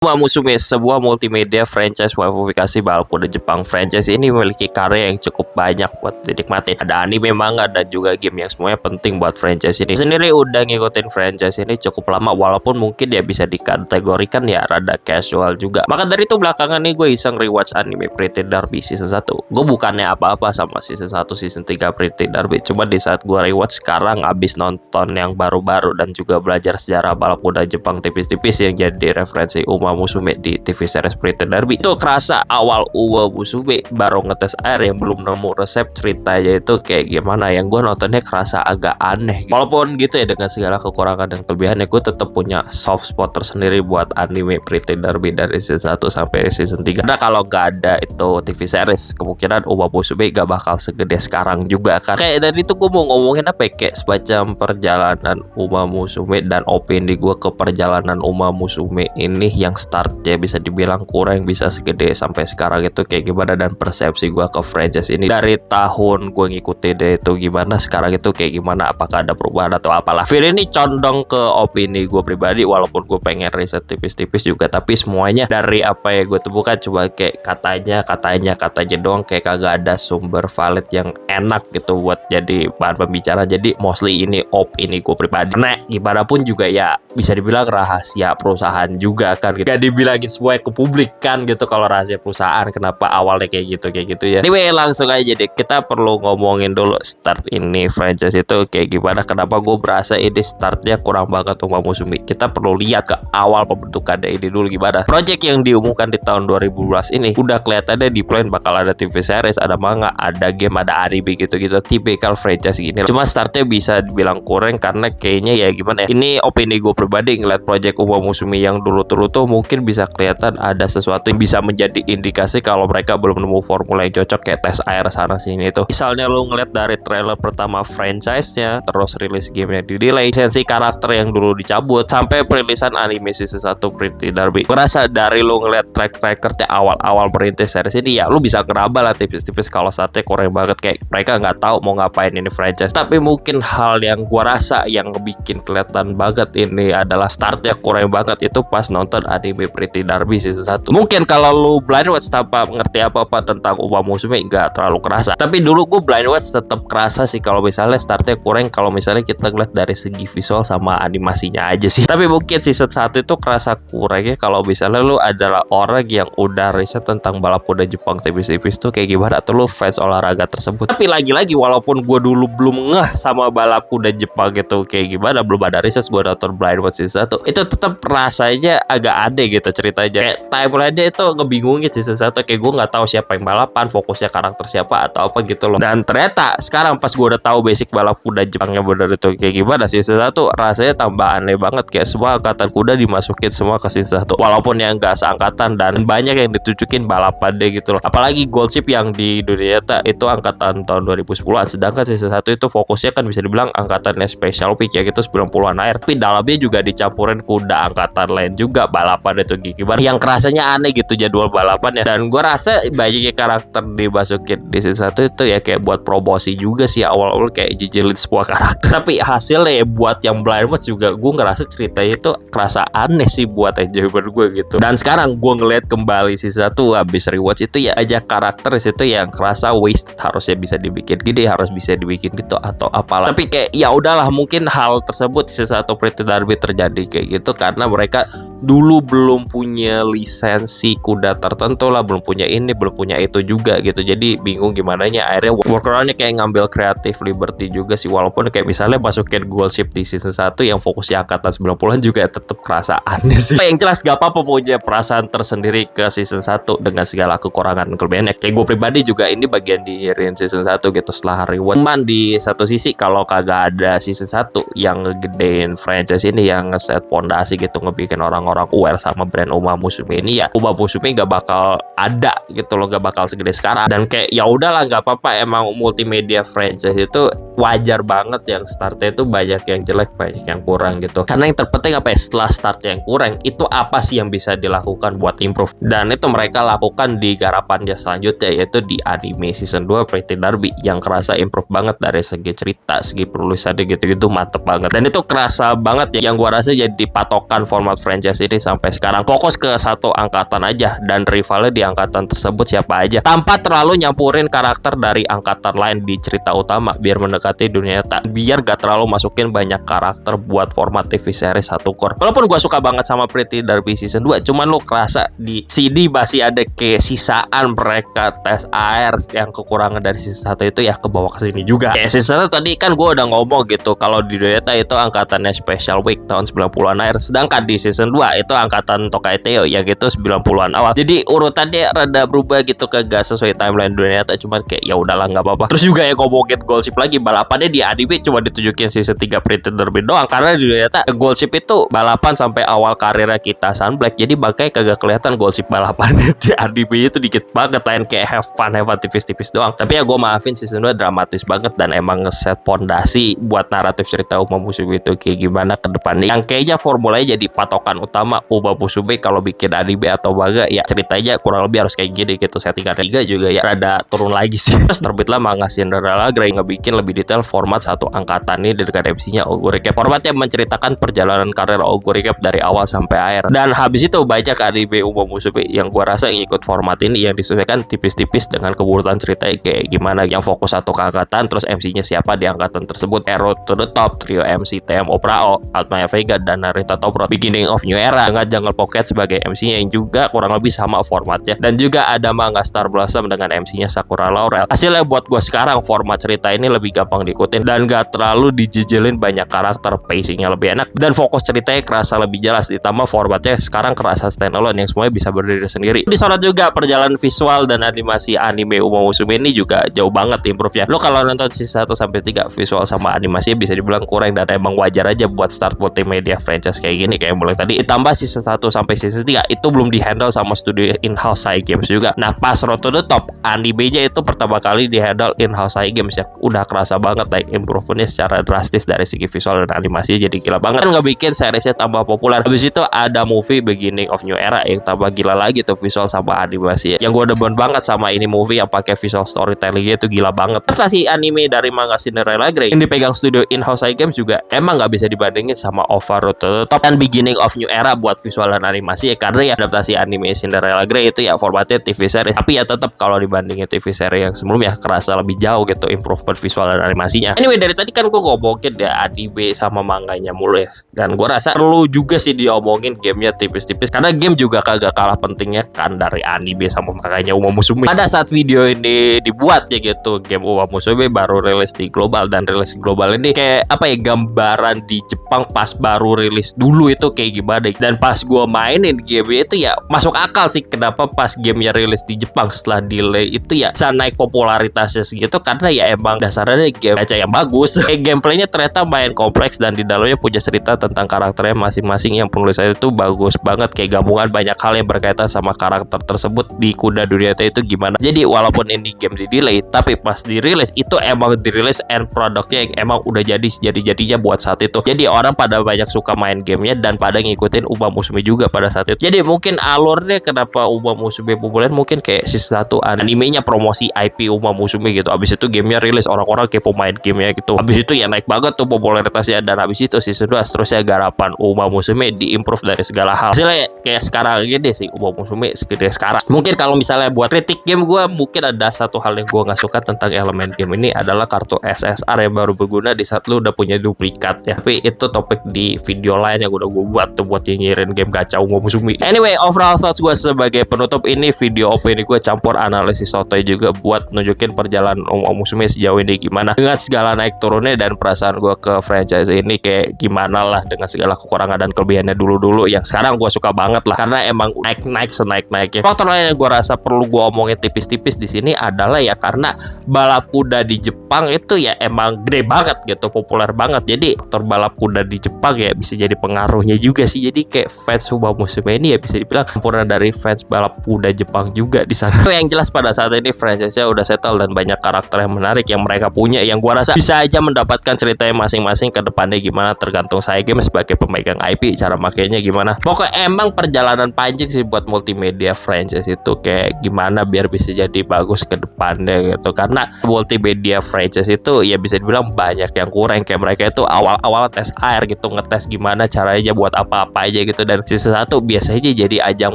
Uma Musume, sebuah multimedia franchise waifufikasi balap kuda Jepang. Franchise ini memiliki karya yang cukup banyak buat dinikmati. Ada anime, manga, dan juga game yang semuanya penting buat franchise ini. Sendiri udah ngikutin franchise ini cukup lama, walaupun mungkin dia bisa dikategorikan ya rada casual juga. Maka dari itu belakangan nih gue iseng rewatch anime Pretty Derby season 1. Gue bukannya apa-apa sama season 1, season 3 Pretty Derby. Cuma di saat gue rewatch sekarang abis nonton yang baru-baru dan juga belajar sejarah balap kuda Jepang tipis-tipis yang jadi referensi Uma Musume di TV series Pretty Derby, itu kerasa awal Uma Musume baru ngetes air yang belum nemu resep ceritanya itu kayak gimana, yang gue nontonnya kerasa agak aneh. Walaupun gitu ya, dengan segala kekurangan dan kelebihannya, gue tetap punya soft spot tersendiri buat anime Pretty Derby dari season 1 sampai season 3. Karena kalau gak ada itu TV series, kemungkinan Uma Musume gak bakal segede sekarang juga kan. Kayak dari itu gue mau ngomongin apa ya, kayak semacam perjalanan Uma Musume dan opini gue ke perjalanan Uma Musume ini yang startnya bisa dibilang kurang bisa segede sampai sekarang itu kayak gimana, dan persepsi gue ke franchise ini dari tahun gue ngikutin deh itu gimana, sekarang itu kayak gimana, apakah ada perubahan atau apalah. Video ini condong ke opini gue pribadi, walaupun gue pengen riset tipis-tipis juga, tapi semuanya dari apa yang gue temukan cuma kayak katanya doang, kayak kagak ada sumber valid yang enak gitu buat jadi bahan pembicara. Jadi mostly ini opini gue pribadi. Nah, gimana pun juga ya bisa dibilang rahasia perusahaan juga kan gitu. Gak dibilangin semuanya ke publik kan gitu kalau rahasia perusahaan, kenapa awalnya kayak gitu ya. Anyway, langsung aja deh, kita perlu ngomongin dulu start ini franchise itu kayak gimana, kenapa gue berasa ini startnya kurang banget Uma Musume. Kita perlu lihat ke awal pembentukannya ini dulu gimana. Project yang diumumkan di tahun 2012 ini udah kelihatannya di plan bakal ada TV series, ada manga, ada game, ada anime gitu-gitu, tipikal franchise gini. Cuma startnya bisa dibilang kurang karena kayaknya ya gimana ya, ini opini gue pribadi ngeliat project Uma Musume yang dulu tuh mungkin bisa kelihatan ada sesuatu yang bisa menjadi indikasi kalau mereka belum nemu formula yang cocok, kayak tes air sana sini itu. Misalnya lu ngeliat dari trailer pertama franchise-nya, terus rilis gamenya di delay, lisensi karakter yang dulu dicabut, sampai perilisan anime season 1 Pretty Derby. Merasa dari lu ngeliat track recordnya awal-awal merintis series ini, ya lu bisa ngeraba lah tipis-tipis kalau saatnya kurang banget, kayak mereka nggak tahu mau ngapain ini franchise. Tapi mungkin hal yang gua rasa yang bikin kelihatan banget ini adalah startnya kurang banget itu pas nonton anime Pretty Derby season 1. Mungkin kalau lu blind watch tanpa ngerti apa-apa tentang Uma Musume nggak terlalu kerasa, tapi dulu gue blind watch tetap kerasa sih kalau misalnya startnya kurang, kalau misalnya kita ngeliat dari segi visual sama animasinya aja sih. Tapi mungkin season 1 itu kerasa kurangnya kalau misalnya lu adalah orang yang udah riset tentang balap kuda Jepang tipis-tipis tuh kayak gimana, atau lu fans olahraga tersebut. Tapi lagi-lagi walaupun gue dulu belum ngeh sama balap kuda Jepang gitu kayak gimana, belum ada riset, gue nonton blind watch season 1 itu tetap rasanya agak aneh gitu ceritanya. Kayak timeline-nya itu ngebingungin season 1, kayak gue nggak tahu siapa yang balapan, fokusnya karakter siapa atau apa gitu loh. Dan ternyata sekarang pas gue udah tahu basic balap kuda Jepang yang bener itu kayak gimana, season 1 rasanya tambah aneh banget, kayak semua angkatan kuda dimasukin semua ke season 1, walaupun yang nggak seangkatan dan banyak yang ditunjukin balapan deh gitu loh. Apalagi Gold Ship yang di dunia nyata itu angkatan tahun 2010-an, sedangkan season 1 itu fokusnya kan bisa dibilang angkatannya special pick ya gitu, 90-an air, tapi dalamnya juga dicampurin kuda angkatan lain juga balapan itu gimana, yang kerasanya aneh gitu jadwal balapannya. Dan gue rasa banyaknya karakter dimasukin di season 1 itu ya kayak buat promosi juga sih, awal-awal kayak jijilin sebuah karakter, tapi hasilnya ya buat yang blind watch juga gue ngerasa ceritanya itu kerasa aneh sih buat enjoyment gue gitu. Dan sekarang gue ngeliat kembali season 1 habis rewatch itu ya aja karakter itu yang kerasa waste, harusnya bisa dibikin gede, harus bisa dibikin gitu atau apalah. Tapi kayak ya udahlah, mungkin hal tersebut di season 1 Pretty Derby terjadi kayak gitu karena mereka dulu belum punya lisensi kuda tertentu lah, belum punya ini, belum punya itu juga gitu. Jadi bingung gimana nya, akhirnya workaroundnya kayak ngambil creative liberty juga sih. Walaupun kayak misalnya masukin Gold Ship di season 1 yang fokusnya angkatan 90-an juga tetap kerasa aneh sih. Yang jelas gak apa-apa punya perasaan tersendiri ke season 1 dengan segala kekurangan dan kelebihannya. Kayak gue pribadi juga ini bagian diirin season 1 gitu setelah rewatch. Cuman di satu sisi kalau kagak ada season 1 yang ngegedein franchise ini, yang ngeset pondasi gitu, ngebikin orang aware sama brand Uma Musume ini, ya Uma Musume gak bakal ada gitu loh, gak bakal segede sekarang. Dan kayak ya udahlah, gak apa-apa, emang multimedia franchise itu wajar banget yang startnya itu banyak yang jelek, banyak yang kurang gitu. Karena yang terpenting apa ya, setelah startnya yang kurang itu apa sih yang bisa dilakukan buat improve, dan itu mereka lakukan di garapan dia selanjutnya, yaitu di anime season 2 Pretty Derby, yang kerasa improve banget dari segi cerita, segi penulisannya gitu-gitu mantep banget. Dan itu kerasa banget ya, yang gua rasa jadi patokan format franchise franchise ini sampai sekarang. Fokus ke satu angkatan aja dan rivalnya di angkatan tersebut siapa aja, tanpa terlalu nyampurin karakter dari angkatan lain di cerita utama, biar mendekati dunia nyata, biar gak terlalu masukin banyak karakter buat format TV series satu core. Walaupun gua suka banget sama Pretty Derby season 2, cuman lo kerasa di CD masih ada kayak sisaan mereka tes air yang kekurangan dari season 1 itu ya ke bawah ke sini juga. Kayak season 1 tadi kan gua udah ngomong gitu kalau di Dota itu angkatannya Special Week tahun 90-an akhir, sedangkan di season 2 itu angkatan Tokai Teo yang itu 90-an awal. Jadi urutannya rada berubah gitu, kagak sesuai timeline dunia nyata, cuman kayak ya udahlah nggak apa-apa. Terus juga ya ngomongin Goldship lagi, balapannya di anime cuma ditunjukin season 3 Pretty Derby doang, karena di dunia nyata Goldship itu balapan sampai awal karirnya kita Sunblack, jadi makanya kagak kelihatan Goldship balapannya di anime itu dikit banget, lain kayak have fun tipis-tipis doang. Tapi ya gue maafin, season 2 dramatis banget dan emang ngeset pondasi buat naratif cerita Uma Musume itu kayak gimana ke depannya, yang kayaknya formulanya jadi patokan utama Uma Musume kalau bikin anime atau manga, ya ceritanya kurang lebih harus kayak gini gitu. Settingan Riga juga ya rada turun lagi sih. Terus terbitlah manga Cinderella Grey ngebikin lebih detail format satu angkatan ini dengan MC-nya Ogure Recap. Formatnya menceritakan perjalanan karir Ogure Recap dari awal sampai akhir. Dan habis itu banyak anime Uma Musume yang gua rasa ngikut format ini, yang disesuaikan tipis-tipis dengan keburutan cerita kayak gimana, yang fokus satu ke angkatan, terus MC-nya siapa di angkatan tersebut. Hero to the Top, trio MC TM Oprao, Altmaya Vega, dan Narita Top Road, Beginning of New Era dengan Jungle Pocket sebagai MC-nya yang juga kurang lebih sama formatnya. Dan juga ada manga Star Blossom dengan MC-nya Sakura Laurel. Hasilnya buat gue sekarang format cerita ini lebih gampang diikutin dan gak terlalu dijejelin banyak karakter, pacingnya lebih enak dan fokus ceritanya kerasa lebih jelas, ditambah formatnya sekarang kerasa standalone yang semuanya bisa berdiri sendiri. Disorot juga perjalanan visual dan animasi anime Uma Musume ini juga jauh banget improve-nya. Lo kalau nonton season 1 sampai 3 visual sama animasinya bisa dibilang kurang, dan emang wajar aja buat start multimedia franchise kayak gini kayak mulai tadi. Ditambah season 1 sampai season 3 itu belum dihandle sama studio in-house Cygames juga. Nah pas Road to the Top animenya itu pertama kali dihandle in-house Cygames, yang udah kerasa banget like improve-nya secara drastis dari segi visual dan animasinya jadi gila banget, kan ngebikin seriesnya tambah populer. Habis itu ada movie Beginning of New Era yang tambah gila lagi tuh visual sama animasinya, yang gue demen banget sama ini movie yang pakai visual storytellingnya itu gila banget. Adaptasi anime dari manga Cinderella Grey yang dipegang studio in-house Cygames juga emang nggak bisa dibandingin sama Over Road to the Top dan Beginning of New Era buat visual dan animasi ya, karena ya adaptasi anime Cinderella Grey itu ya formatnya TV series, tapi ya tetap kalau dibandingin TV series yang sebelumnya kerasa lebih jauh gitu improvement visual dan animasinya. Anyway, dari tadi kan gue ngomongin ya anime sama manganya mulu ya, dan gue rasa perlu juga sih diomongin gamenya tipis-tipis, karena game juga kagak kalah pentingnya kan dari anime sama manganya Uma Musume. Pada saat video ini dibuat ya gitu, game Uma Musume baru rilis di global, dan rilis global ini kayak apa ya, gambaran di Jepang pas baru rilis dulu itu kayak gimana. Dan pas gue mainin game itu ya masuk akal sih kenapa pas gamenya rilis di Jepang setelah delay itu ya bisa naik popularitasnya segitu, karena ya emang dasarnya game gacha yang bagus. Kayak gameplaynya ternyata main kompleks dan di dalamnya punya cerita tentang karakternya masing-masing yang penulisannya itu bagus banget, kayak gabungan banyak hal yang berkaitan sama karakter tersebut di kuda dunia itu gimana. Jadi walaupun ini game di delay, tapi pas dirilis itu emang dirilis end produknya yang emang udah jadi-jadinya buat saat itu. Jadi orang pada banyak suka main gamenya dan pada ngikutin Uma Musume juga pada saat itu. Jadi mungkin alurnya kenapa Uma Musume populer, mungkin kayak season 1 animenya promosi IP Uma Musume gitu. Abis itu gamenya rilis, orang-orang kepo main gamenya gitu. Abis itu ya naik banget tuh popularitasnya, dan abis itu season 2 seterusnya garapan Uma Musume diimprove dari segala hal. Hasilnya kayak sekarang gini sih Uma Musume segede sekarang. Mungkin kalau misalnya buat kritik game gue, mungkin ada satu hal yang gue gak suka tentang elemen game ini adalah kartu SSR yang baru berguna di saat lu udah punya duplikat ya. Tapi itu topik di video lain yang udah gue buat tuh buat nyinyirin game gacha Uma Musume. Anyway, overall thoughts gue sebagai penutup ini video opini gue campur analisis sotoy juga buat nunjukin perjalanan Uma Musume sejauh ini gimana, dengan segala naik turunnya dan perasaan gue ke franchise ini kayak gimana lah, dengan segala kekurangan dan kelebihannya dulu-dulu yang sekarang gue suka banget lah, karena emang naik-naik senaik-naiknya. Faktor lain yang gue rasa perlu gue omongin tipis-tipis di sini adalah ya karena balap kuda di Jepang itu ya emang gede banget gitu, populer banget. Jadi faktor balap kuda di Jepang ya bisa jadi pengaruhnya juga sih. Jadi kayak fans Uma Musume ini ya bisa dibilang sempurna dari fans balap kuda Jepang juga di sana. Yang jelas pada saat ini franchise-nya udah settle dan banyak karakter yang menarik yang mereka punya, yang gua rasa bisa aja mendapatkan ceritanya masing-masing ke depannya gimana, tergantung Cygames sebagai pemegang IP cara makainya gimana. Pokoknya emang perjalanan panjang sih buat multimedia franchise itu kayak gimana biar bisa jadi bagus ke depannya gitu. Karena multimedia franchise itu ya bisa dibilang banyak yang kurang, kayak mereka itu awal-awal tes air gitu, ngetes gimana caranya buat apa-apa aja gitu. Dan season 1 biasanya jadi ajang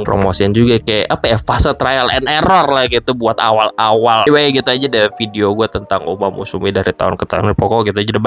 promosian juga, kayak apa ya, fase trial and error lah gitu buat awal-awal. Anyway gitu aja deh video gue tentang Uma Musume dari tahun ke tahun. Pokoknya gitu aja deh, bye.